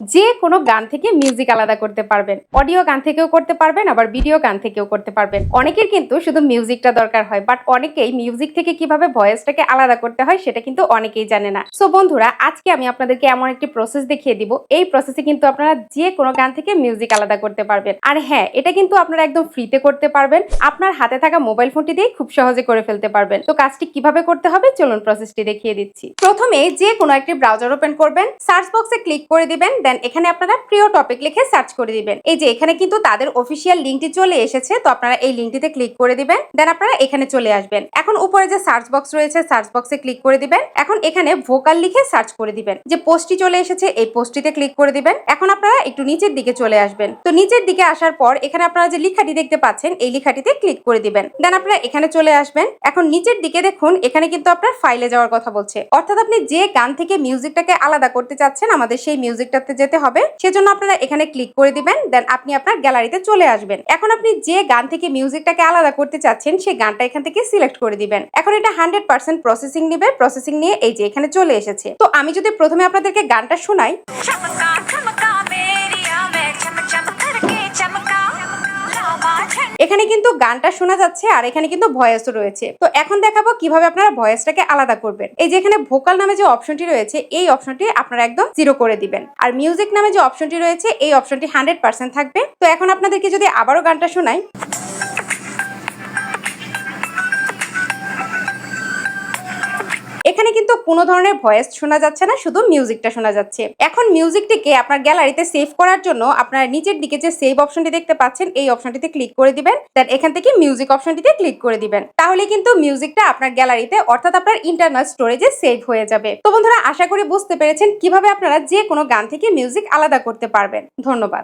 যে কোনো গান থেকে মিউজিক আলাদা করতে পারবেন। অডিও গান থেকেও করতে পারবেন, আবার ভিডিও গান থেকেও করতে পারবেন। অনেকের কিন্তু শুধু মিউজিকটা দরকার হয়, বাট অনেকেই মিউজিক থেকে কিভাবে ভয়েসটাকে আলাদা করতে হয় সেটা কিন্তু অনেকেই জানে না। সো বন্ধুরা, আজকে আমি আপনাদেরকে এমন একটি প্রসেস দেখিয়ে দিব। এই প্রসেসে কিন্তু আপনারা যে কোনো গান থেকে মিউজিক আলাদা করতে পারবেন। আর হ্যাঁ, এটা কিন্তু আপনারা একদম ফ্রিতে করতে পারবেন। আপনার হাতে থাকা মোবাইল ফোনটি দিয়ে খুব সহজে করে ফেলতে পারবেন। তো কাজটি কিভাবে করতে হবে চলুন প্রসেসটি দেখিয়ে দিচ্ছি। প্রথমে যে কোনো একটি ব্রাউজার ওপেন করবেন, সার্চ বক্সে ক্লিক করে দিবেন, দেন এখানে আপনারা প্রিয় টপিক লিখে সার্চ করে দিবেন। এই যে এখানে কিন্তু তাদের অফিসিয়াল লিঙ্কটি চলে এসেছে, তো আপনারা এই লিঙ্কটিতে ক্লিক করে দিবেন, দেন আপনারা এখানে চলে আসবেন। এখন উপরে যে সার্চ বক্স রয়েছে, সার্চ বক্সে ক্লিক করে দিবেন। এখন এখানে ভোকাল লিখে সার্চ করে দিবেন। যে পোস্টটি চলে এসেছে এই পোস্টটিতে ক্লিক করে দিবেন। এখন আপনারা একটু নিচের দিকে চলে আসবেন। তো নিচের দিকে আসার পর এখানে আপনারা যে লেখাটি দেখতে পাচ্ছেন এই লেখাটিতে ক্লিক করে দিবেন, দেন আপনারা এখানে চলে আসবেন। এখন নিচের দিকে দেখুন, এখানে কিন্তু আপনার ফাইলে যাওয়ার কথা বলছে, অর্থাৎ আপনি যে গান থেকে মিউজিকটাকে আলাদা করতে চাচ্ছেন আমাদের সেই মিউজিকটাতে যেতে হবে। সেজন্য আপনারা এখানে ক্লিক করে দিবেন, দেন আপনি আপনার গ্যালারিতে চলে আসবেন। এখন আপনি যে গান থেকে মিউজিকটাকে আলাদা করতে চাচ্ছেন সেই গানটা এখান থেকে সিলেক্ট করে দিবেন। এখন এটা 100% প্রসেসিং নেবে। প্রসেসিং নিয়ে এই যে এখানে চলে এসেছে। তো আমি যদি প্রথমে আপনাদেরকে গানটা শোনাই, এখানে কিন্তু গানটা শোনা যাচ্ছে আর এখানে কিন্তু ভয়েসও রয়েছে। তো এখন দেখাবো কিভাবে আপনারা ভয়েসটাকে আলাদা করবেন। এই যে এখানে ভোকাল নামে যে অপশনটি রয়েছে এই অপশনটি আপনারা একদম 0 করে দিবেন, আর মিউজিক নামে যে অপশনটি রয়েছে এই অপশনটি 100% থাকবে। তো এখন আপনাদেরকে যদি আবারও গানটা শোনাই, এখানে কিন্তু কোনো ধরনের ভয়েস শোনা যাচ্ছে না, শুধু মিউজিকটা শোনা যাচ্ছে। এখন মিউজিকটিকে আপনার গ্যালারিতে সেভ করার জন্য আপনার নিচের দিকে যে সেভ অপশনটি দেখতে পাচ্ছেন এই অপশনটিতে ক্লিক করে দিবেন, দেন এখান থেকে মিউজিক অপশনটিতে ক্লিক করে দিবেন। তাহলে কিন্তু মিউজিকটা আপনার গ্যালারিতে অর্থাৎ আপনার ইন্টারনাল স্টোরেজে সেভ হয়ে যাবে। তো বন্ধুরা, আশা করি বুঝতে পেরেছেন কিভাবে আপনারা যে কোনো গান থেকে মিউজিক আলাদা করতে পারবেন। ধন্যবাদ।